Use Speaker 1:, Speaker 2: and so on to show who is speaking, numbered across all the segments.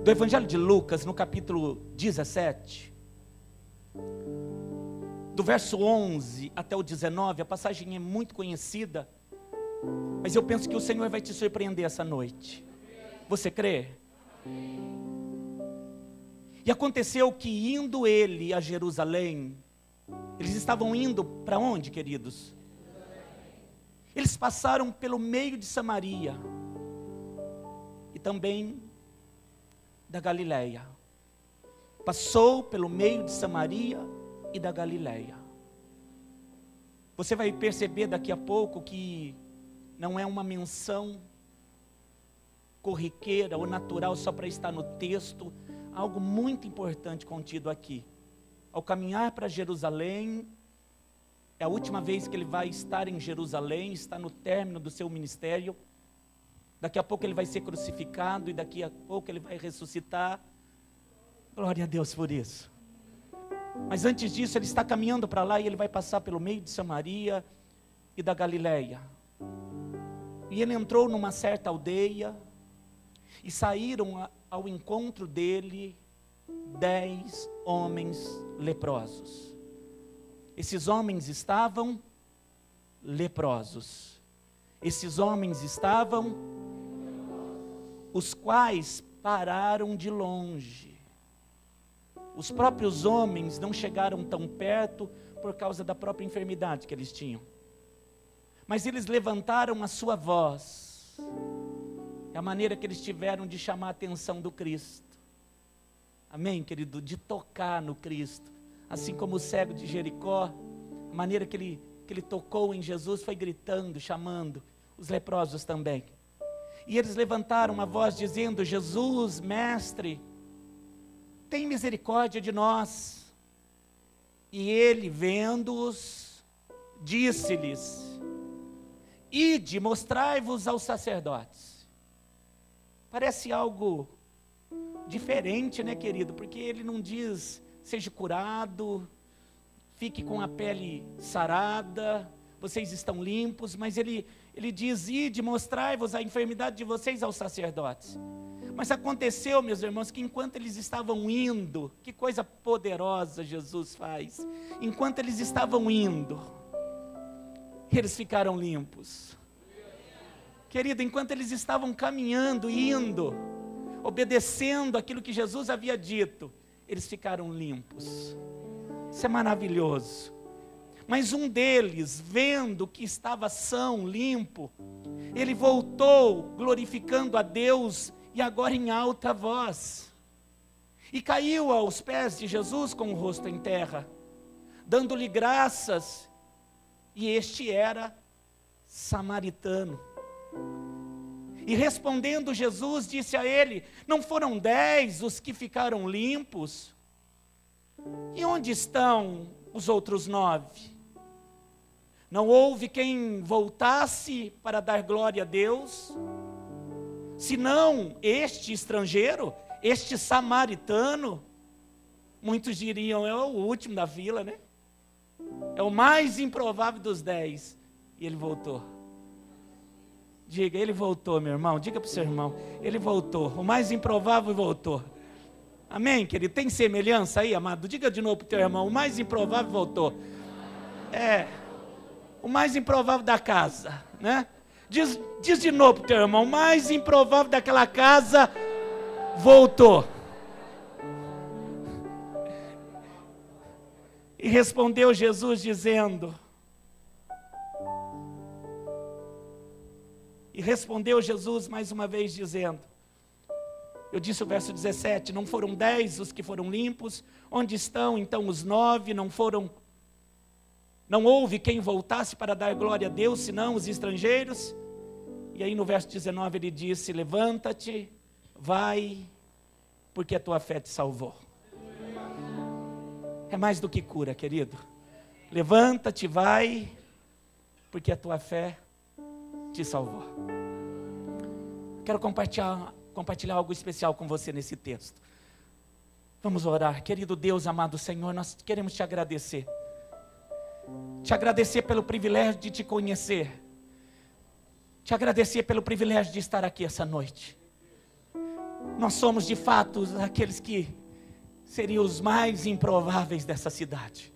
Speaker 1: do Evangelho de Lucas, no capítulo 17, do verso 11 até o 19, a passagem é muito conhecida, mas eu penso que o Senhor vai te surpreender essa noite. Você crê? E aconteceu que, indo ele a Jerusalém, eles estavam indo para onde, queridos? Eles passaram pelo meio de Samaria e também da Galileia. Passou pelo meio de Samaria e da Galileia. Você vai perceber daqui a pouco que não é uma menção corriqueira ou natural só para estar no texto, algo muito importante contido aqui. Ao caminhar para Jerusalém, é a última vez que ele vai estar em Jerusalém, está no término do seu ministério. Daqui a pouco ele vai ser crucificado e daqui a pouco ele vai ressuscitar. Glória a Deus por isso. Mas antes disso ele está caminhando para lá e ele vai passar pelo meio de Samaria e da Galileia. E ele entrou numa certa aldeia e saíram ao encontro dele 10 homens leprosos. Esses homens estavam leprosos. Esses homens estavam, os quais pararam de longe. Os próprios homens não chegaram tão perto por causa da própria enfermidade que eles tinham. Mas eles levantaram a sua voz. É a maneira que eles tiveram de chamar a atenção do Cristo. Amém, querido? De tocar no Cristo. Assim como o cego de Jericó, a maneira que ele tocou em Jesus foi gritando, chamando os leprosos também. E eles levantaram a voz dizendo: Jesus, mestre, tem misericórdia de nós. E ele, vendo-os, disse-lhes: ide, mostrai-vos aos sacerdotes. Parece algo diferente, né, querido? Porque ele não diz: seja curado, fique com a pele sarada, vocês estão limpos, mas ele diz: ide, mostrai-vos a enfermidade de vocês aos sacerdotes. Mas aconteceu, meus irmãos, que enquanto eles estavam indo, que coisa poderosa Jesus faz, enquanto eles estavam indo, eles ficaram limpos. Querido, enquanto eles estavam caminhando, indo, obedecendo aquilo que Jesus havia dito, eles ficaram limpos. Isso é maravilhoso. Mas um deles, vendo que estava são, limpo, ele voltou glorificando a Deus e agora em alta voz. E caiu aos pés de Jesus com o rosto em terra, dando-lhe graças. E este era samaritano. E respondendo Jesus, disse a ele: não foram 10 os que ficaram limpos? E onde estão os outros 9? Não houve quem voltasse para dar glória a Deus, senão este estrangeiro, este samaritano? Muitos diriam: é o último da fila, né? É o mais improvável dos 10. E ele voltou. Diga, ele voltou, meu irmão. Diga para o seu irmão, ele voltou. O mais improvável voltou. Amém, querido? Tem semelhança aí, amado? Diga de novo para o teu irmão: o mais improvável voltou. É, o mais improvável da casa, né? Diz de novo para o teu irmão: o mais improvável daquela casa voltou. E respondeu Jesus dizendo... E respondeu Jesus mais uma vez dizendo... Eu disse o verso 17, não foram 10 os que foram limpos? Onde estão então os 9? Não houve quem voltasse para dar glória a Deus, senão os estrangeiros? E aí no verso 19 ele disse: levanta-te, vai, porque a tua fé te salvou. É mais do que cura, querido. Levanta-te, vai, porque a tua fé te salvou. Quero compartilhar algo especial com você nesse texto. Vamos orar. Querido Deus, amado Senhor, nós queremos te agradecer. Te agradecer pelo privilégio de te conhecer. Te agradecer pelo privilégio de estar aqui essa noite. nós somos de fato aqueles que seriam os mais improváveis dessa cidade,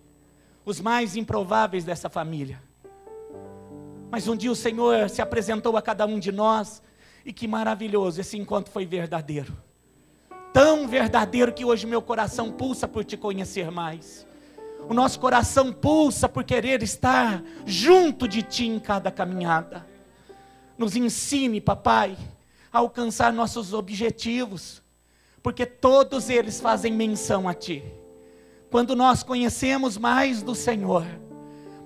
Speaker 1: os mais improváveis dessa família. Mas um dia o Senhor se apresentou a cada um de nós, e que maravilhoso, esse encontro foi verdadeiro. Tão verdadeiro que hoje meu coração pulsa por te conhecer mais. O nosso coração pulsa por querer estar junto de ti em cada caminhada. Nos ensine, papai, a alcançar nossos objetivos, porque todos eles fazem menção a ti. Quando nós conhecemos mais do Senhor,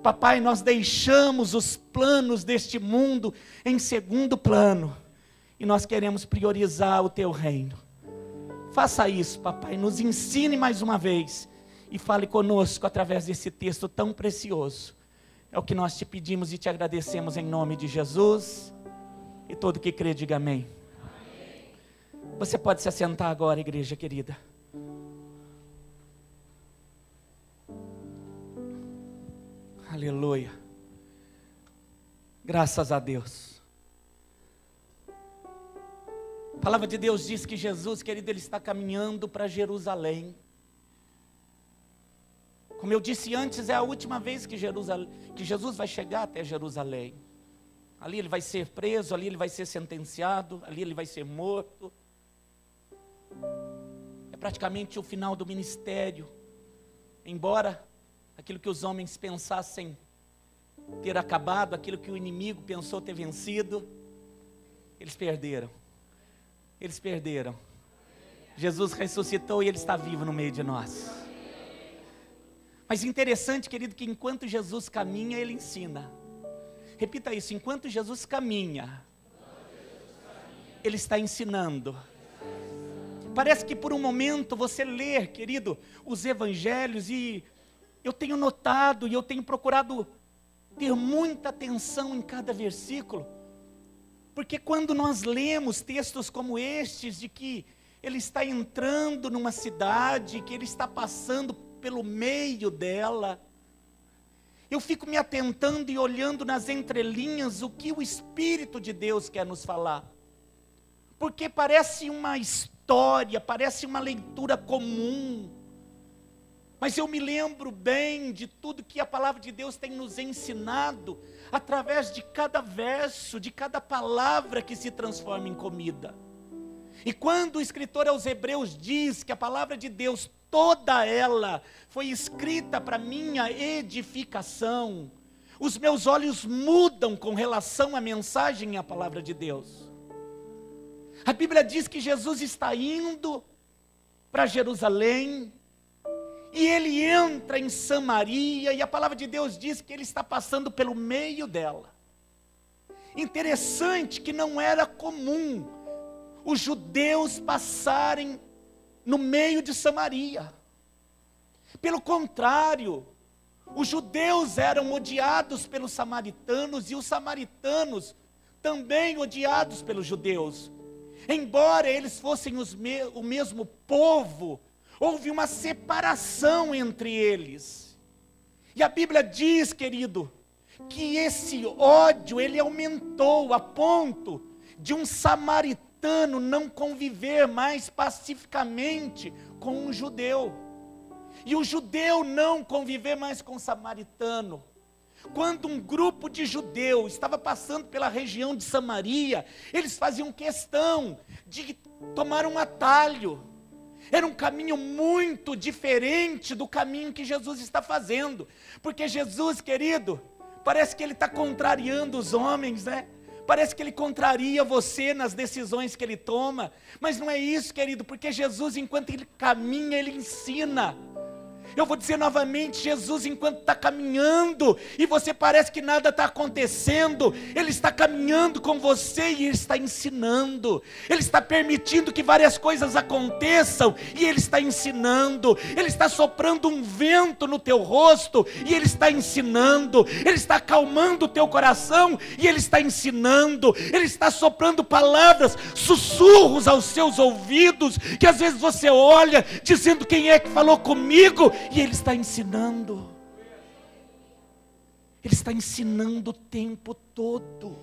Speaker 1: papai, nós deixamos os planos deste mundo em segundo plano, e nós queremos priorizar o teu reino. Faça isso, papai, nos ensine mais uma vez, e fale conosco através desse texto tão precioso. É o que nós te pedimos e te agradecemos em nome de Jesus, e todo que crê diga amém. Amém. Você pode se assentar agora, igreja querida. Aleluia. Graças a Deus. A palavra de Deus diz que Jesus, querido, Ele está caminhando para Jerusalém. Como eu disse antes, é a última vez que Jesus vai chegar até Jerusalém. Ali Ele vai ser preso, ali Ele vai ser sentenciado, ali Ele vai ser morto. É praticamente o final do ministério. Embora aquilo que os homens pensassem ter acabado, aquilo que o inimigo pensou ter vencido, eles perderam. Eles perderam. Jesus ressuscitou e Ele está vivo no meio de nós. Mas interessante, querido, que enquanto Jesus caminha, Ele ensina. Repita isso, enquanto Jesus caminha, Ele está ensinando. Parece que por um momento você lê, querido, os evangelhos, e eu tenho notado e eu tenho procurado ter muita atenção em cada versículo, porque quando nós lemos textos como estes, de que Ele está entrando numa cidade, que Ele está passando pelo meio dela, eu fico me atentando e olhando nas entrelinhas o que o Espírito de Deus quer nos falar, porque parece uma história, parece uma leitura comum, mas eu me lembro bem de tudo que a palavra de Deus tem nos ensinado, através de cada verso, de cada palavra que se transforma em comida. E quando o escritor aos Hebreus diz que a palavra de Deus, toda ela, foi escrita para minha edificação, os meus olhos mudam com relação à mensagem e à palavra de Deus. A Bíblia diz que Jesus está indo para Jerusalém, e Ele entra em Samaria, e a palavra de Deus diz que Ele está passando pelo meio dela. Interessante que não era comum os judeus passarem no meio de Samaria. Pelo contrário, os judeus eram odiados pelos samaritanos, e os samaritanos também odiados pelos judeus. Embora eles fossem o mesmo povo, houve uma separação entre eles. E a Bíblia diz, querido, que esse ódio, ele aumentou a ponto de um samaritano não conviver mais pacificamente com um judeu. E o judeu não conviver mais com o samaritano. Quando um grupo de judeus estava passando pela região de Samaria, eles faziam questão de tomar um atalho. Era um caminho muito diferente do caminho que Jesus está fazendo. Porque Jesus, querido, parece que Ele está contrariando os homens, né? Parece que Ele contraria você nas decisões que Ele toma. Mas não é isso, querido, porque Jesus, enquanto Ele caminha, Ele ensina. Eu vou dizer novamente, Jesus, enquanto está caminhando, e você parece que nada está acontecendo, Ele está caminhando com você e Ele está ensinando. Ele está permitindo que várias coisas aconteçam e Ele está ensinando. Ele está soprando um vento no teu rosto e Ele está ensinando. Ele está acalmando o teu coração e Ele está ensinando. Ele está soprando palavras, sussurros aos seus ouvidos, que às vezes você olha dizendo: quem é que falou comigo? E Ele está ensinando. Ele está ensinando o tempo todo.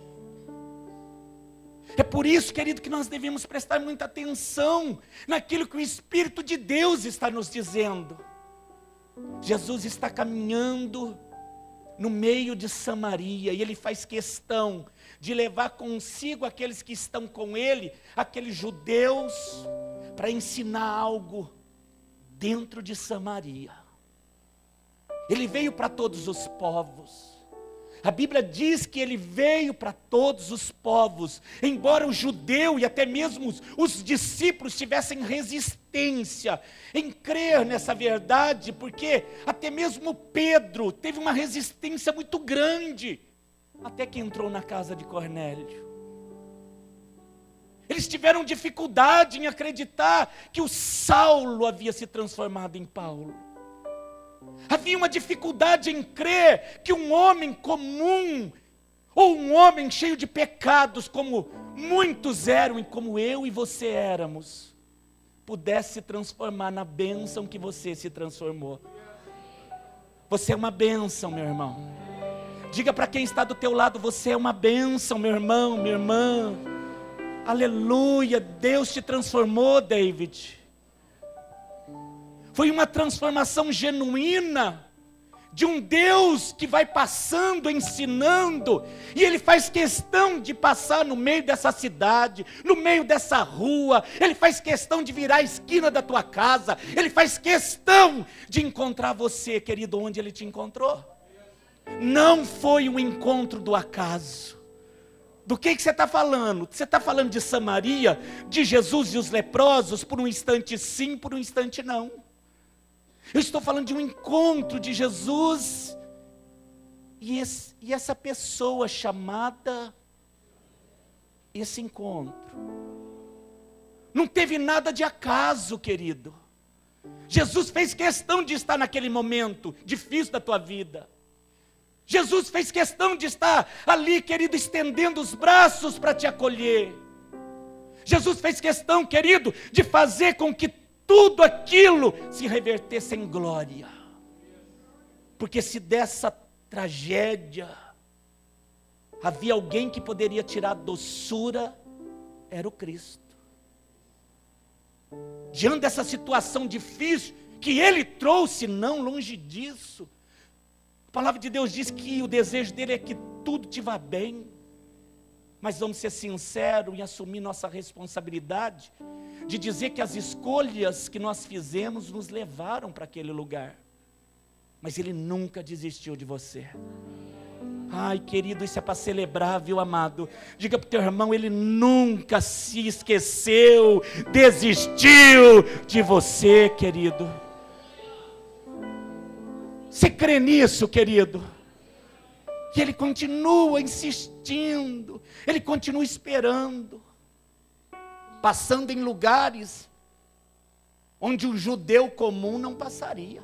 Speaker 1: É por isso, querido, que nós devemos prestar muita atenção naquilo que o Espírito de Deus está nos dizendo. Jesus está caminhando no meio de Samaria, e ele faz questão de levar consigo aqueles que estão com ele, aqueles judeus, para ensinar algo dentro de Samaria. Ele veio para todos os povos. A Bíblia diz que ele veio para todos os povos, embora o judeu e até mesmo os discípulos tivessem resistência em crer nessa verdade, porque até mesmo Pedro teve uma resistência muito grande, até que entrou na casa de Cornélio. Eles tiveram dificuldade em acreditar que o Saulo havia se transformado em Paulo. Havia uma dificuldade em crer que um homem comum, ou um homem cheio de pecados, como muitos eram e como eu e você éramos, pudesse se transformar na bênção que você se transformou. Você é uma bênção, meu irmão. Diga para quem está do teu lado: você é uma bênção, meu irmão, minha irmã. Aleluia, Deus te transformou, David. Foi uma transformação genuína, de um Deus que vai passando, ensinando, e Ele faz questão de passar no meio dessa cidade, no meio dessa rua, Ele faz questão de virar a esquina da tua casa, Ele faz questão de encontrar você, querido, onde Ele te encontrou. Não foi um encontro do acaso. Do que você está falando? Você está falando de Samaria, de Jesus e os leprosos, por um instante sim, por um instante não. Eu estou falando de um encontro de Jesus e essa pessoa chamada, esse encontro. Não teve nada de acaso, querido. Jesus fez questão de estar naquele momento difícil da tua vida. Jesus fez questão de estar ali, querido, estendendo os braços para te acolher. Jesus fez questão, querido, de fazer com que tudo aquilo se revertesse em glória. Porque se dessa tragédia havia alguém que poderia tirar a doçura, era o Cristo. Diante dessa situação difícil que Ele trouxe, não longe disso, a palavra de Deus diz que o desejo dele é que tudo te vá bem. Mas vamos ser sinceros e assumir nossa responsabilidade de dizer que as escolhas que nós fizemos nos levaram para aquele lugar. Mas Ele nunca desistiu de você. Ai, querido, isso é para celebrar, viu, amado? Diga para o teu irmão: Ele nunca se esqueceu, desistiu de você, querido. Você crê nisso, querido? Que Ele continua insistindo, Ele continua esperando, passando em lugares onde um judeu comum não passaria.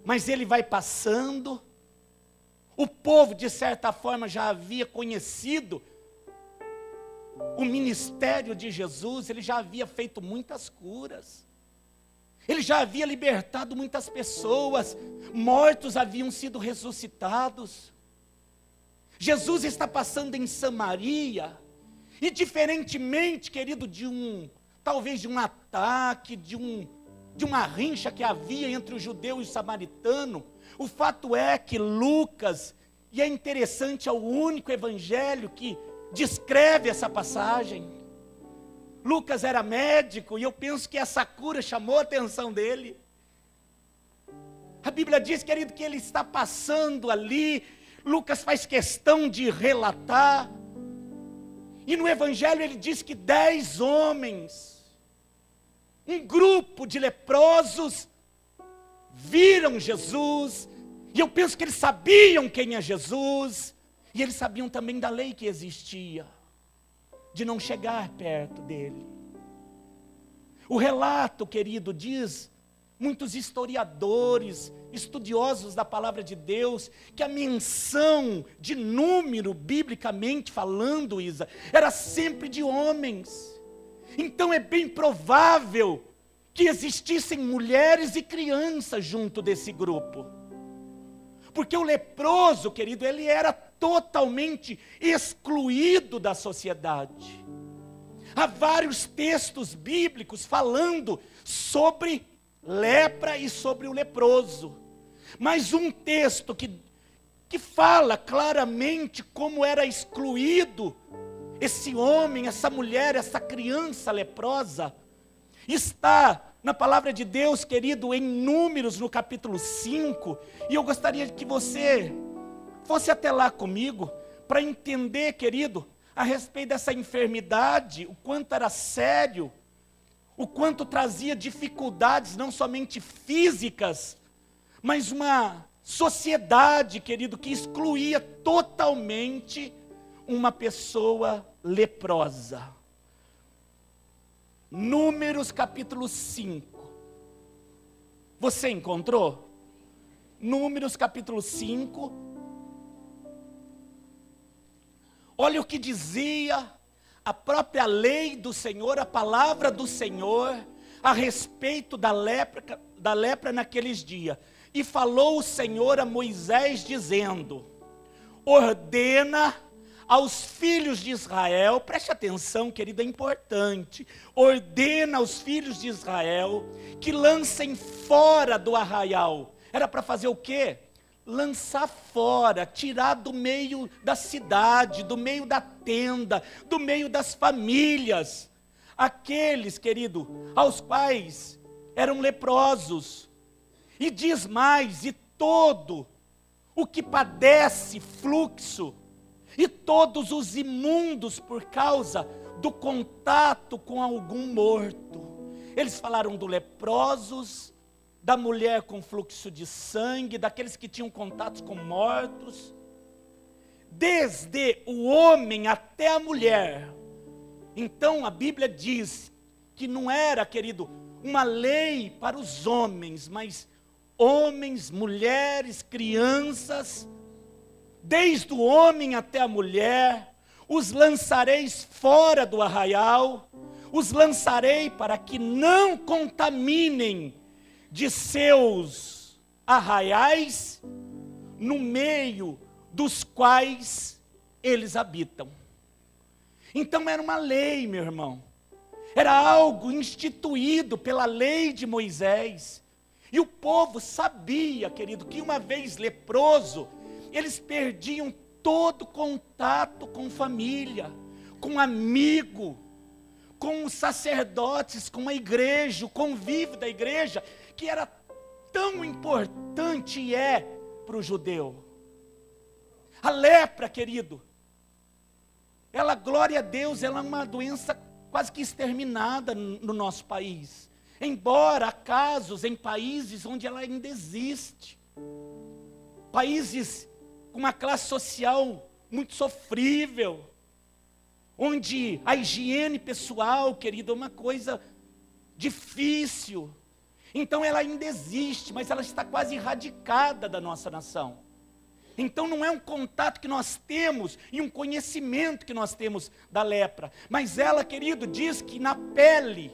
Speaker 1: Mas Ele vai passando. O povo, de certa forma, já havia conhecido o ministério de Jesus, Ele já havia feito muitas curas. Ele já havia libertado muitas pessoas, mortos haviam sido ressuscitados. Jesus está passando em Samaria, e diferentemente, querido, talvez de um ataque, de uma rincha que havia entre o judeu e o samaritano, o fato é que Lucas, e é interessante, é o único evangelho que descreve essa passagem. Lucas era médico, e eu penso que essa cura chamou a atenção dele. A Bíblia diz, querido, que ele está passando ali. Lucas faz questão de relatar. E no Evangelho ele diz que 10 homens, um grupo de leprosos, viram Jesus. E eu penso que eles sabiam quem é Jesus. E eles sabiam também da lei que existia, de não chegar perto dele. O relato, querido, diz, muitos historiadores, estudiosos da palavra de Deus, que a menção de número, biblicamente falando, Isa, era sempre de homens. Então é bem provável que existissem mulheres e crianças junto desse grupo. Porque o leproso, querido, ele era totalmente excluído da sociedade. Há vários textos bíblicos falando sobre lepra e sobre o leproso. Mas um texto que fala claramente como era excluído esse homem, essa mulher, essa criança leprosa, está na palavra de Deus, querido, em Números, no capítulo 5, e eu gostaria que você fosse até lá comigo, para entender, querido, a respeito dessa enfermidade, o quanto era sério, o quanto trazia dificuldades, não somente físicas, mas uma sociedade, querido, que excluía totalmente uma pessoa leprosa. Números capítulo 5. Você encontrou? Números capítulo 5. Olha o que dizia a própria lei do Senhor, a palavra do Senhor, a respeito da lepra naqueles dias. E falou o Senhor a Moisés dizendo: ordena aos filhos de Israel, preste atenção, querido, é importante, ordena aos filhos de Israel que lancem fora do arraial. Era para fazer o quê? Lançar fora, tirar do meio da cidade, do meio da tenda, do meio das famílias, aqueles, querido, aos quais eram leprosos. E diz mais, e todo o que padece fluxo, e todos os imundos por causa do contato com algum morto. Eles falaram do leprosos, da mulher com fluxo de sangue, daqueles que tinham contatos com mortos, desde o homem até a mulher. Então a Bíblia diz que não era, querido, uma lei para os homens, mas homens, mulheres, crianças, desde o homem até a mulher, os lançareis fora do arraial, os lançarei para que não contaminem de seus arraiais, no meio dos quais eles habitam. Então era uma lei, meu irmão, era algo instituído pela lei de Moisés, e o povo sabia, querido, que uma vez leproso, eles perdiam todo contato com família, com amigo, com os sacerdotes, com a igreja, o convívio da igreja, que era tão importante e é para o judeu. A lepra, querido, ela, glória a Deus, ela é uma doença quase que exterminada no nosso país. Embora há casos em países onde ela ainda existe. Países com uma classe social muito sofrível, onde a higiene pessoal, querido, é uma coisa difícil. Então ela ainda existe, mas ela está quase erradicada da nossa nação. Então não é um contato que nós temos e um conhecimento que nós temos da lepra, mas ela, querido, diz que na pele,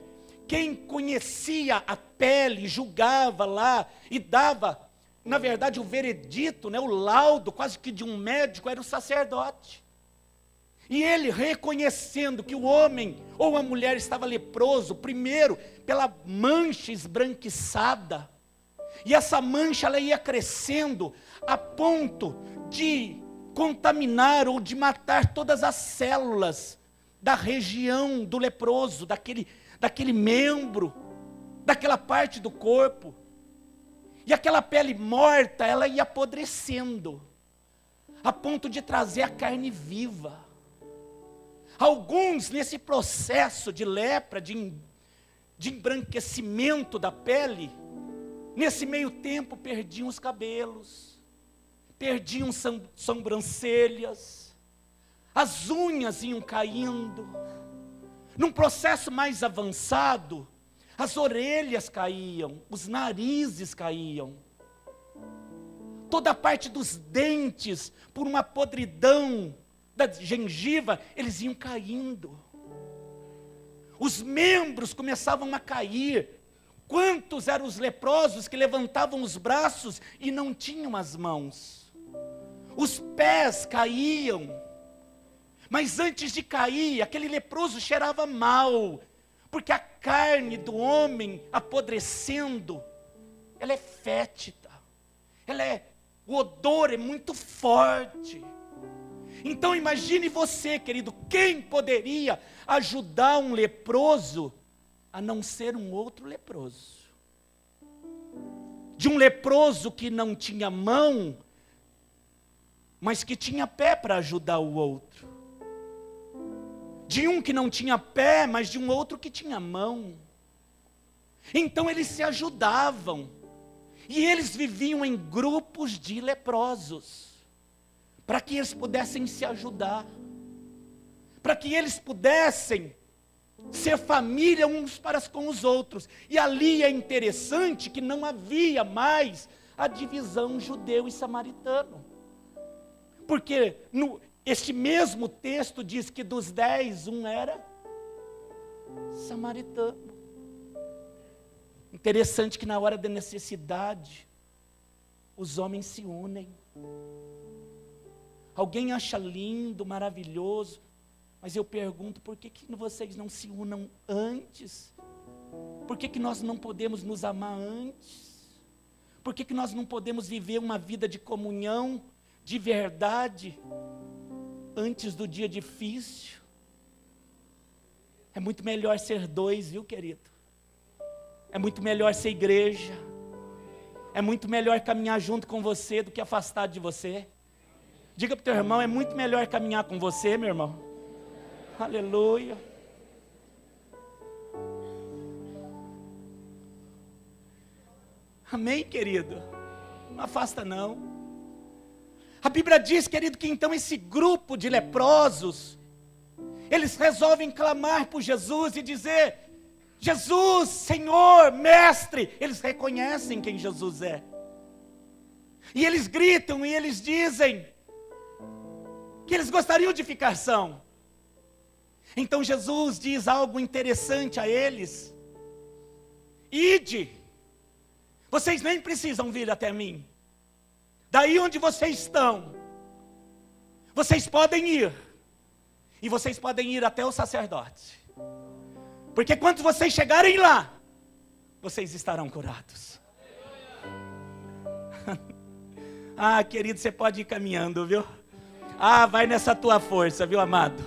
Speaker 1: quem conhecia a pele, julgava lá e dava, na verdade, o veredito, né, o laudo quase que de um médico, era o sacerdote. E ele, reconhecendo que o homem ou a mulher estava leproso, primeiro pela mancha esbranquiçada, e essa mancha ela ia crescendo a ponto de contaminar ou de matar todas as células da região do leproso, daquele membro, daquela parte do corpo. E aquela pele morta, ela ia apodrecendo, a ponto de trazer a carne viva. Alguns, nesse processo de lepra, de embranquecimento da pele, nesse meio tempo perdiam os cabelos, perdiam sobrancelhas, as unhas iam caindo. Num processo mais avançado, as orelhas caíam, os narizes caíam, toda a parte dos dentes, por uma podridão da gengiva, eles iam caindo. Os membros começavam a cair. Quantos eram os leprosos que levantavam os braços e não tinham as mãos? os pés caíam, mas antes de cair, aquele leproso cheirava mal, porque a carne do homem apodrecendo, ela é fétida, o odor é muito forte. Então imagine você, querido, quem poderia ajudar um leproso, a não ser um outro leproso? De um leproso que não tinha mão, mas que tinha pé para ajudar o outro. De um que não tinha pé, mas de um outro que tinha mão. Então eles se ajudavam. E eles viviam em grupos de leprosos, para que eles pudessem se ajudar, para que eles pudessem ser família uns para com os outros. E ali é interessante que não havia mais a divisão judeu e samaritano. Porque este mesmo texto diz que dos 10, um era samaritano. Interessante que na hora da necessidade, os homens se unem. Alguém acha lindo, maravilhoso, mas eu pergunto, por que vocês não se unam antes? Por que nós não podemos nos amar antes? Por que nós não podemos viver uma vida de comunhão, de verdade, antes do dia difícil? É muito melhor ser 2, viu, querido? É muito melhor ser igreja. É muito melhor caminhar junto com você do que afastado de você. Diga para o teu irmão, é muito melhor caminhar com você, meu irmão. Aleluia. Amém, querido? Não afasta não. A Bíblia diz, querido, que então esse grupo de leprosos, eles resolvem clamar por Jesus e dizer: Jesus, Senhor, Mestre. Eles reconhecem quem Jesus é. E eles gritam e eles dizem que eles gostariam de ficar são. Então Jesus diz algo interessante a eles: ide, vocês nem precisam vir até mim. Daí onde vocês estão, vocês podem ir. E vocês podem ir até o sacerdote. Porque quando vocês chegarem lá, vocês estarão curados. Ah, querido, você pode ir caminhando, viu? Ah, vai nessa tua força, viu, amado?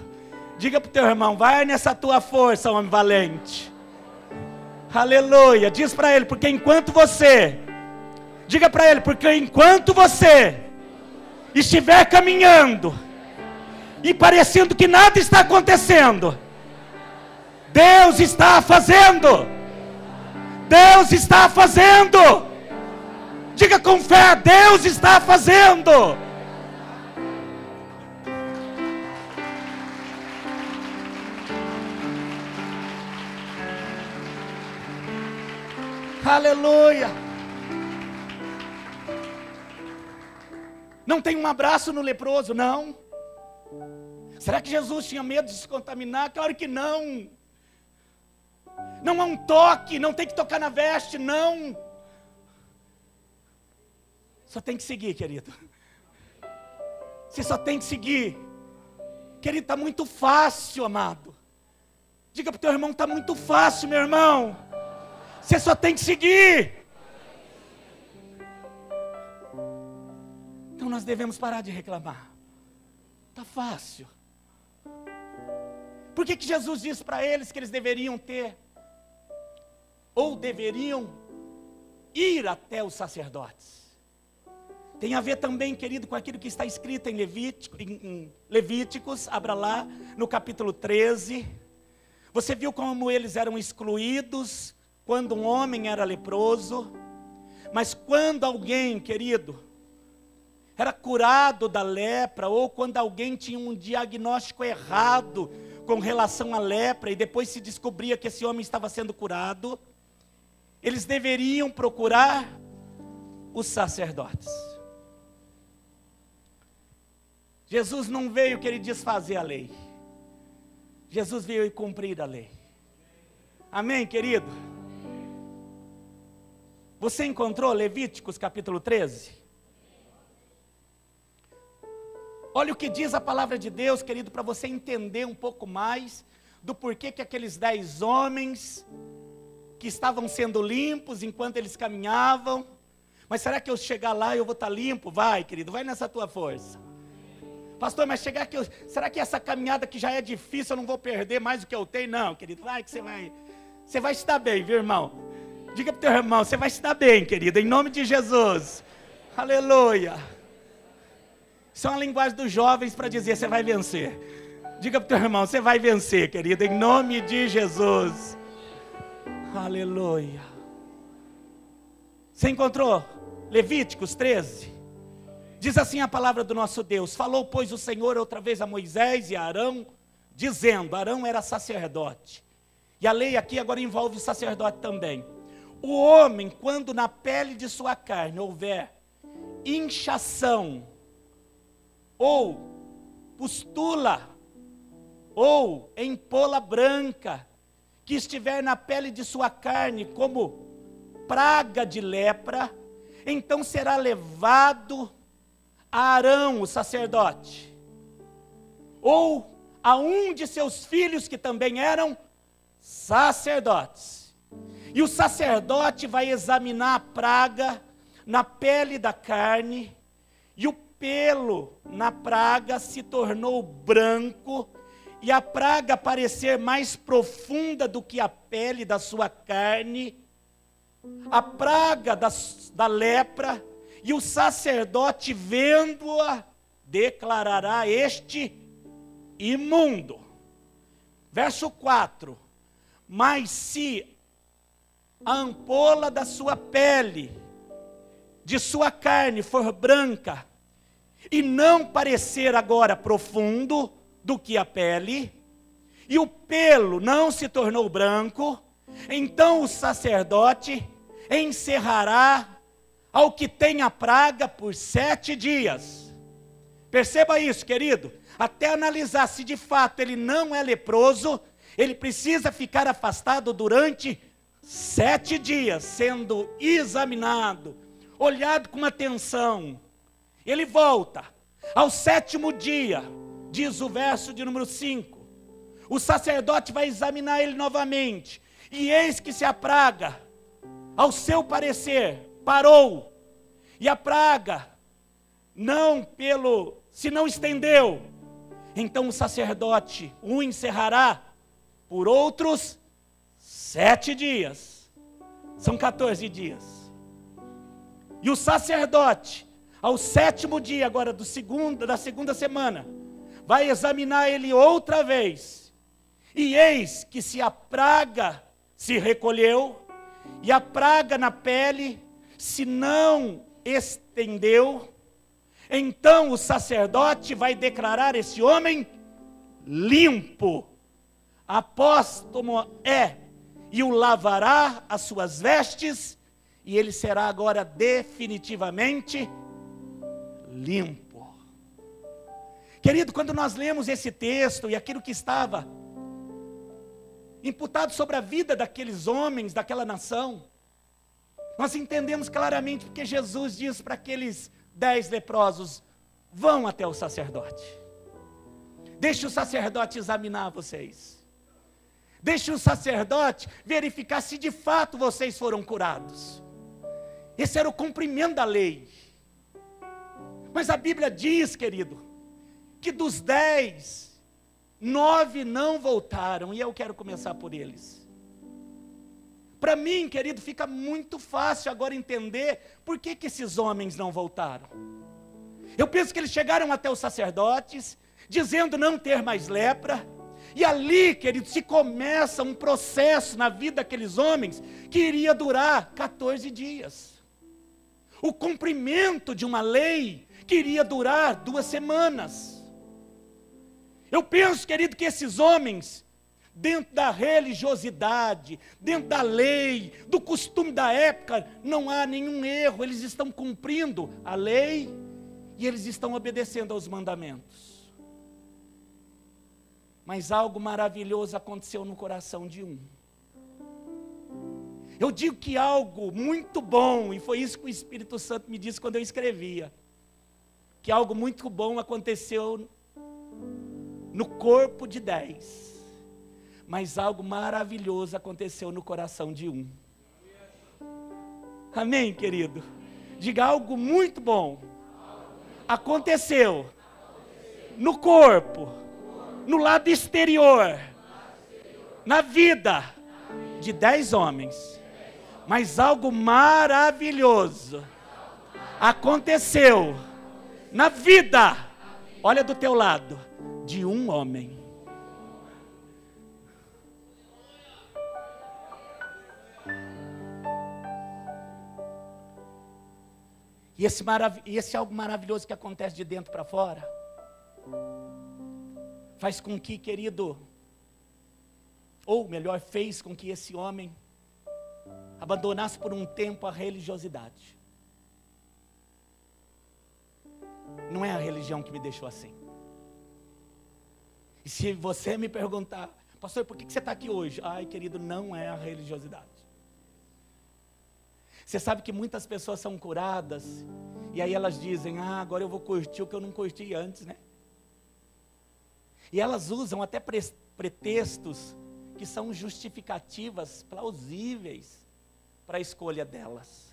Speaker 1: Diga para o teu irmão, vai nessa tua força, homem valente. Aleluia. Diz para ele, porque enquanto você, diga para ele, porque enquanto você estiver caminhando e parecendo que nada está acontecendo, Deus está fazendo. Deus está fazendo. Diga com fé, Deus está fazendo. Aleluia. Não tem um abraço no leproso, não. Será que Jesus tinha medo de se contaminar? Claro que não. Não há um toque, não tem que tocar na veste, não. Só tem que seguir, querido. Você só tem que seguir. Querido, está muito fácil, amado. Diga para o teu irmão, está muito fácil, meu irmão. Você só tem que seguir. Então nós devemos parar de reclamar. Está fácil. Por que Jesus disse para eles que eles deveriam ter, ou deveriam ir até os sacerdotes? Tem a ver também, querido, com aquilo que está escrito em Levíticos, abra lá, no capítulo 13. Você viu como eles eram excluídos quando um homem era leproso, mas quando alguém, querido, era curado da lepra, ou quando alguém tinha um diagnóstico errado com relação à lepra, e depois se descobria que esse homem estava sendo curado, eles deveriam procurar os sacerdotes. Jesus não veio querer desfazer a lei. Jesus veio cumprir a lei. Amém, querido? Você encontrou Levíticos capítulo 13? Olha o que diz a palavra de Deus, querido, para você entender um pouco mais do porquê que aqueles 10 homens que estavam sendo limpos enquanto eles caminhavam. Mas será que eu chegar lá eu vou estar limpo? Vai, querido, vai nessa tua força. Pastor, mas chegar aqui, será que essa caminhada que já é difícil eu não vou perder mais do que eu tenho? Não, querido, vai que você vai se dar bem, viu, irmão? Diga para o teu irmão, você vai se dar bem, querido, em nome de Jesus. Aleluia. Isso é uma linguagem dos jovens para dizer, você vai vencer. Diga para o teu irmão, você vai vencer, querido, em nome de Jesus. Aleluia. Você encontrou? Levíticos 13. Diz assim a palavra do nosso Deus: falou, pois, o Senhor outra vez a Moisés e a Arão, dizendo, Arão era sacerdote. E a lei aqui agora envolve o sacerdote também. O homem, quando na pele de sua carne houver inchação, ou pústula, ou empola branca, que estiver na pele de sua carne como praga de lepra, então será levado a Arão, o sacerdote, ou a um de seus filhos que também eram sacerdotes. E o sacerdote vai examinar a praga na pele da carne, e o pelo na praga se tornou branco, e a praga parecer mais profunda do que a pele da sua carne, a praga da lepra, e o sacerdote, vendo-a, declarará este imundo. Verso 4: mas se a ampola da sua pele, de sua carne, for branca, e não parecer agora profundo do que a pele, e o pelo não se tornou branco, então o sacerdote encerrará ao que tem a praga por 7 dias. Perceba isso, querido. Até analisar se de fato ele não é leproso, ele precisa ficar afastado durante 7 dias, sendo examinado, olhado com atenção. Ele volta. Ao 7º dia, diz o verso de número 5, o sacerdote vai examinar ele novamente. E eis que se a praga, ao seu parecer, parou, e a praga se não estendeu, então o sacerdote o encerrará por outros 7 dias. São 14 dias. E o sacerdote, ao 7º dia agora da segunda semana, vai examinar ele outra vez. E eis que se a praga se recolheu, e a praga na pele se não estendeu, então o sacerdote vai declarar esse homem limpo. Apóstolo é, e o lavará as suas vestes, e ele será agora definitivamente limpo. Querido, quando nós lemos esse texto e aquilo que estava imputado sobre a vida daqueles homens, daquela nação, nós entendemos claramente porque Jesus diz para aqueles 10 leprosos: vão até o sacerdote, deixe o sacerdote examinar vocês, deixe o sacerdote verificar se de fato vocês foram curados. Esse era o cumprimento da lei. Mas a Bíblia diz, querido, que dos 10, 9 não voltaram, e eu quero começar por eles. Para mim, querido, fica muito fácil agora entender por que esses homens não voltaram. Eu penso que eles chegaram até os sacerdotes, dizendo não ter mais lepra, e ali, querido, se começa um processo na vida daqueles homens, que iria durar 14 dias. O cumprimento de uma lei, que iria durar 2 semanas. Eu penso, querido, que esses homens, dentro da religiosidade, dentro da lei, do costume da época, não há nenhum erro, eles estão cumprindo a lei e eles estão obedecendo aos mandamentos. Mas algo maravilhoso aconteceu no coração de um. Eu digo que algo muito bom, e foi isso que o Espírito Santo me disse quando eu escrevia. que algo muito bom aconteceu no corpo de 10, mas algo maravilhoso aconteceu no coração de um. Amém, querido? Diga: algo muito bom aconteceu no corpo, no lado exterior, na vida de 10 homens, mas algo maravilhoso aconteceu na vida, olha do teu lado, de um homem. E esse algo maravilhoso que acontece de dentro para fora, faz com que, querido, ou melhor, fez com que esse homem abandonasse por um tempo a religiosidade. Não é a religião que me deixou assim. E se você me perguntar: pastor, por que você está aqui hoje? Ai, querido, não é a religiosidade. Você sabe que muitas pessoas são curadas, e aí elas dizem: agora eu vou curtir o que eu não curti antes, né? E elas usam até pretextos que são justificativas plausíveis para a escolha delas.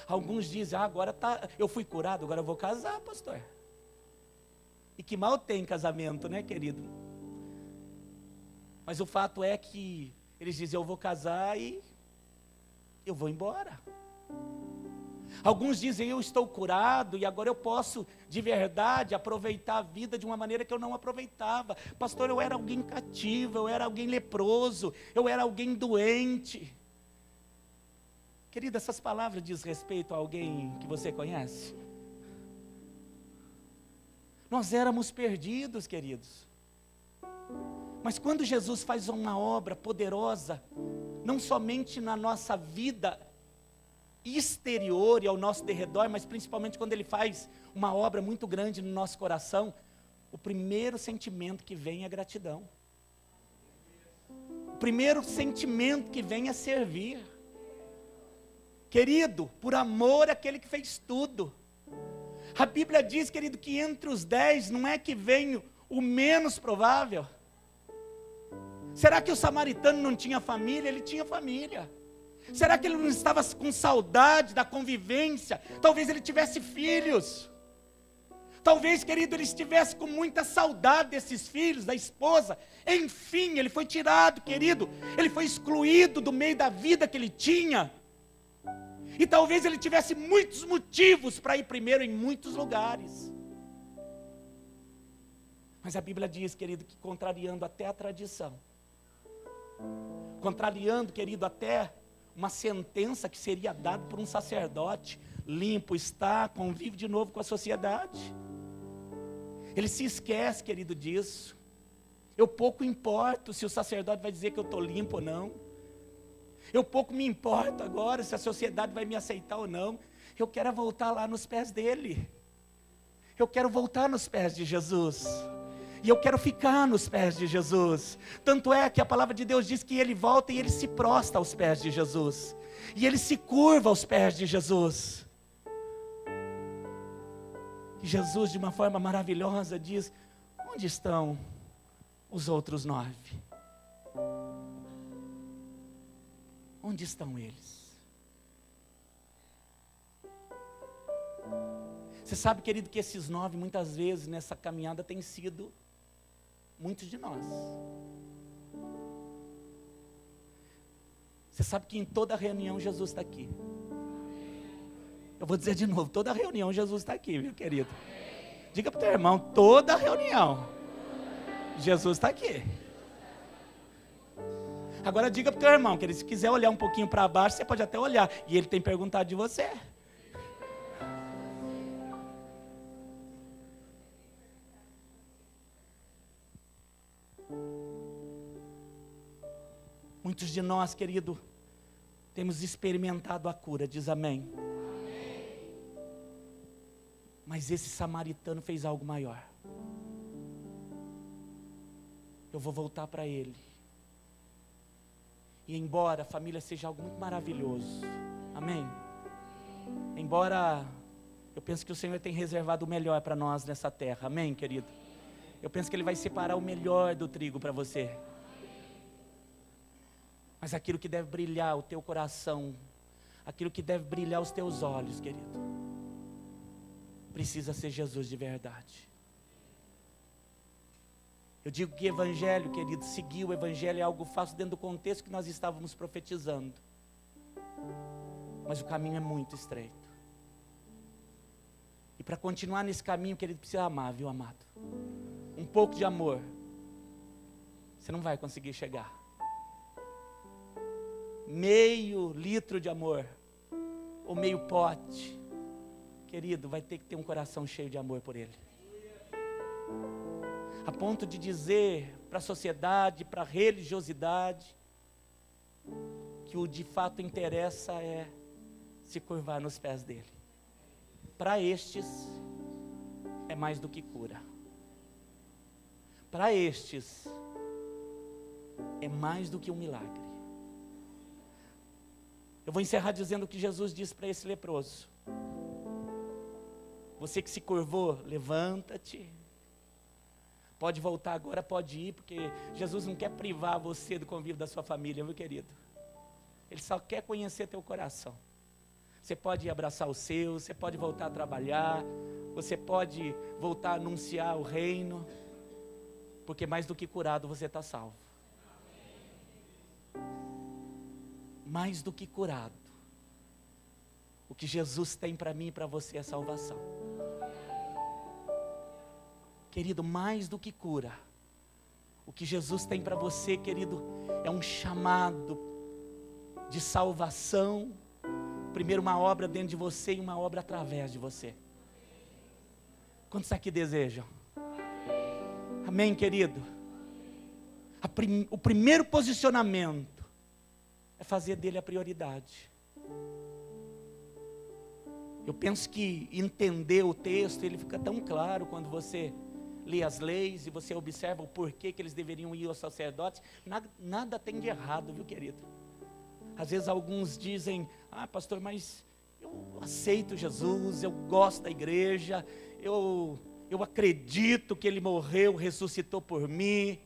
Speaker 1: Alguns dizem: agora eu fui curado, agora eu vou casar, pastor. E que mal tem casamento, né, querido? Mas o fato é que eles dizem: eu vou casar e eu vou embora. Alguns dizem: eu estou curado e agora eu posso de verdade aproveitar a vida de uma maneira que eu não aproveitava. Pastor, eu era alguém cativo, eu era alguém leproso, eu era alguém doente. Querida, essas palavras diz respeito a alguém que você conhece? Nós éramos perdidos, queridos. Mas quando Jesus faz uma obra poderosa, não somente na nossa vida exterior e ao nosso derredor, mas principalmente quando Ele faz uma obra muito grande no nosso coração, o primeiro sentimento que vem é gratidão. O primeiro sentimento que vem é servir. Querido, por amor àquele que fez tudo. A Bíblia diz, querido, que entre os 10 não é que vem o menos provável. Será que o samaritano não tinha família? Ele tinha família. Será que ele não estava com saudade da convivência? Talvez ele tivesse filhos. Talvez, querido, ele estivesse com muita saudade desses filhos, da esposa. Enfim, ele foi tirado, querido. Ele foi excluído do meio da vida que ele tinha. E talvez ele tivesse muitos motivos para ir primeiro em muitos lugares. Mas a Bíblia diz, querido, que contrariando até a tradição, contrariando, querido, até uma sentença que seria dada por um sacerdote, limpo está, convive de novo com a sociedade. Ele se esquece, querido, disso. Eu pouco importo se o sacerdote vai dizer que eu estou limpo ou não. Eu pouco me importo agora se a sociedade vai me aceitar ou não. Eu quero voltar lá nos pés dele. Eu quero voltar nos pés de Jesus. E eu quero ficar nos pés de Jesus. Tanto é que a palavra de Deus diz que ele volta e ele se prostra aos pés de Jesus. E ele se curva aos pés de Jesus. E Jesus, de uma forma maravilhosa, diz: onde estão os outros 9? Onde estão eles? Você sabe, querido, que esses 9, muitas vezes, nessa caminhada, têm sido muitos de nós. Você sabe que em toda reunião Jesus está aqui. Eu vou dizer de novo: toda reunião Jesus está aqui, meu querido. Diga para o teu irmão: toda reunião Jesus está aqui. Agora diga para o teu irmão que ele, se quiser olhar um pouquinho para baixo, você pode até olhar, e ele tem perguntado de você. Muitos de nós, querido, temos experimentado a cura, diz amém. Mas esse samaritano fez algo maior. Eu vou voltar para ele. E embora a família seja algo muito maravilhoso, amém? Embora Eu penso que o Senhor tem reservado o melhor para nós nessa terra, amém, querido? Eu penso que Ele vai separar o melhor do trigo para você. Mas aquilo que deve brilhar o teu coração, aquilo que deve brilhar os teus olhos, querido, precisa ser Jesus de verdade. Eu digo que evangelho, querido, seguir o evangelho é algo fácil dentro do contexto que nós estávamos profetizando. Mas o caminho é muito estreito. E para continuar nesse caminho, querido, precisa amar, viu, amado? Um pouco de amor, você não vai conseguir chegar. Meio litro de amor, ou meio pote, querido, vai ter que ter um coração cheio de amor por Ele. A ponto de dizer para a sociedade, para a religiosidade, que o de fato interessa é se curvar nos pés dEle. Para estes, é mais do que cura. Para estes, é mais do que um milagre. Eu vou encerrar dizendo o que Jesus disse para esse leproso. Você que se curvou, levanta-te. Pode voltar agora, pode ir, porque Jesus não quer privar você do convívio da sua família, viu, querido? Ele só quer conhecer teu coração. Você pode ir abraçar o seu, você pode voltar a trabalhar, você pode voltar a anunciar o reino, porque mais do que curado você está salvo. Mais do que curado. O que Jesus tem para mim e para você é salvação. Querido, mais do que cura. O que Jesus tem para você, querido, é um chamado de salvação. Primeiro uma obra dentro de você e uma obra através de você. Quantos aqui desejam? Amém, querido? O primeiro posicionamento é fazer dele a prioridade. Eu penso que entender o texto, ele fica tão claro quando você lê as leis e você observa o porquê que eles deveriam ir aos sacerdotes. Nada tem de errado, viu, querido? Às vezes alguns dizem, pastor, mas eu aceito Jesus, eu gosto da igreja, eu acredito que Ele morreu, ressuscitou por mim.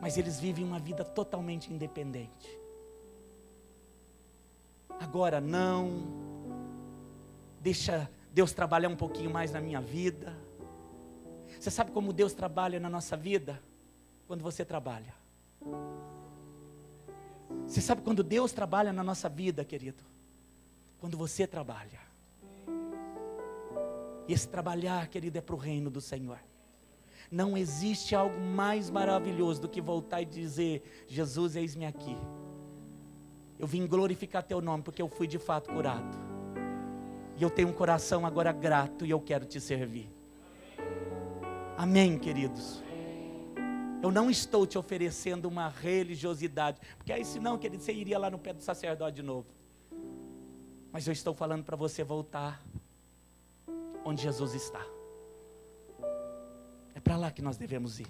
Speaker 1: Mas eles vivem uma vida totalmente independente. Agora não, deixa Deus trabalhar um pouquinho mais na minha vida. Você sabe como Deus trabalha na nossa vida? Quando você trabalha. Você sabe quando Deus trabalha na nossa vida, querido? Quando você trabalha. E esse trabalhar, querido, é para o reino do Senhor. Não existe algo mais maravilhoso do que voltar e dizer, Jesus, eis-me aqui. Eu vim glorificar teu nome porque eu fui de fato curado. E eu tenho um coração agora grato e eu quero te servir. Amém, queridos? Eu não estou te oferecendo uma religiosidade, porque aí senão, querido, você iria lá no pé do sacerdote de novo. Mas eu estou falando para você voltar onde Jesus está. É para lá que nós devemos ir.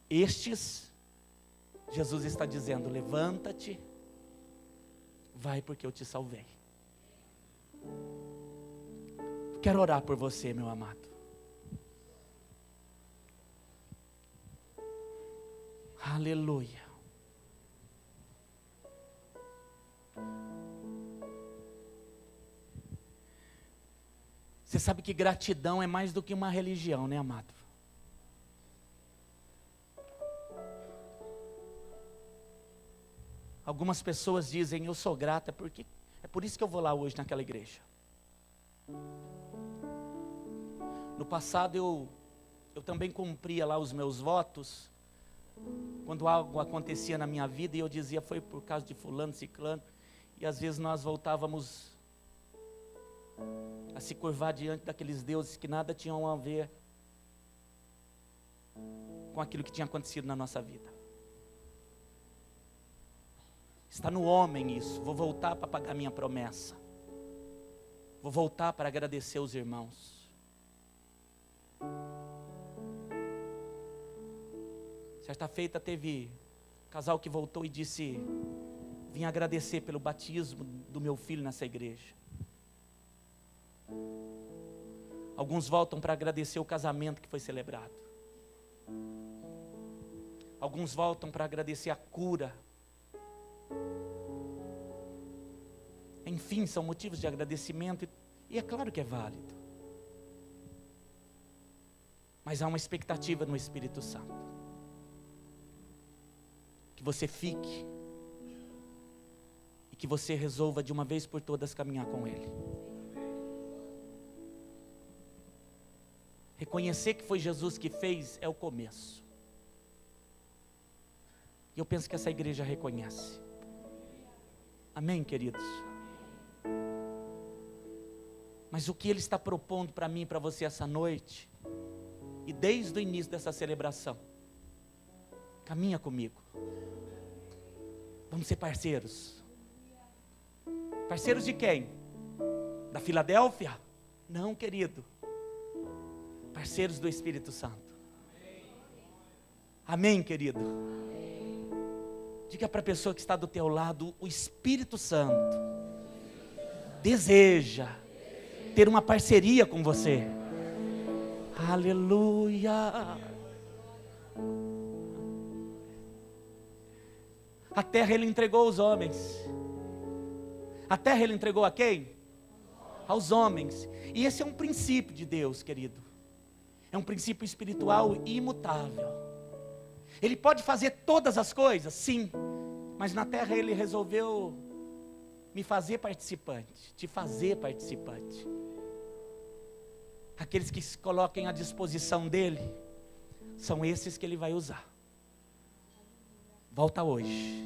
Speaker 1: Estes, Jesus está dizendo, levanta-te, vai porque eu te salvei. Quero orar por você, meu amado. Aleluia. Você sabe que gratidão é mais do que uma religião, né, amado? Algumas pessoas dizem, eu sou grata porque é por isso que eu vou lá hoje naquela igreja. No passado eu também cumpria lá os meus votos. Quando algo acontecia na minha vida e eu dizia, foi por causa de fulano, ciclano. E às vezes nós voltávamos a se curvar diante daqueles deuses que nada tinham a ver com aquilo que tinha acontecido na nossa vida. Está no homem isso. Vou voltar para pagar minha promessa. Vou voltar para agradecer os irmãos. Certa feita teve um casal que voltou e disse, vim agradecer pelo batismo do meu filho nessa igreja. Alguns voltam para agradecer o casamento que foi celebrado. Alguns voltam para agradecer a cura. Enfim, são motivos de agradecimento e é claro que é válido. Mas há uma expectativa no Espírito Santo. Que você fique e que você resolva de uma vez por todas caminhar com Ele. Reconhecer que foi Jesus que fez é o começo. E eu penso que essa igreja reconhece. Amém, queridos? Mas o que Ele está propondo para mim e para você essa noite, e desde o início dessa celebração, caminha comigo. Vamos ser parceiros. Parceiros de quem? Da Filadélfia? Não, querido. Parceiros do Espírito Santo. Amém, querido? Diga para a pessoa que está do teu lado, o Espírito Santo deseja ter uma parceria com você. Aleluia. A terra Ele entregou aos homens. A terra Ele entregou a quem? Aos homens. E esse é um princípio de Deus, querido. É um princípio espiritual imutável. Ele pode fazer todas as coisas? Sim. Mas na terra Ele resolveu me fazer participante, te fazer participante. Aqueles que se coloquem à disposição dEle, são esses que Ele vai usar. Volta hoje.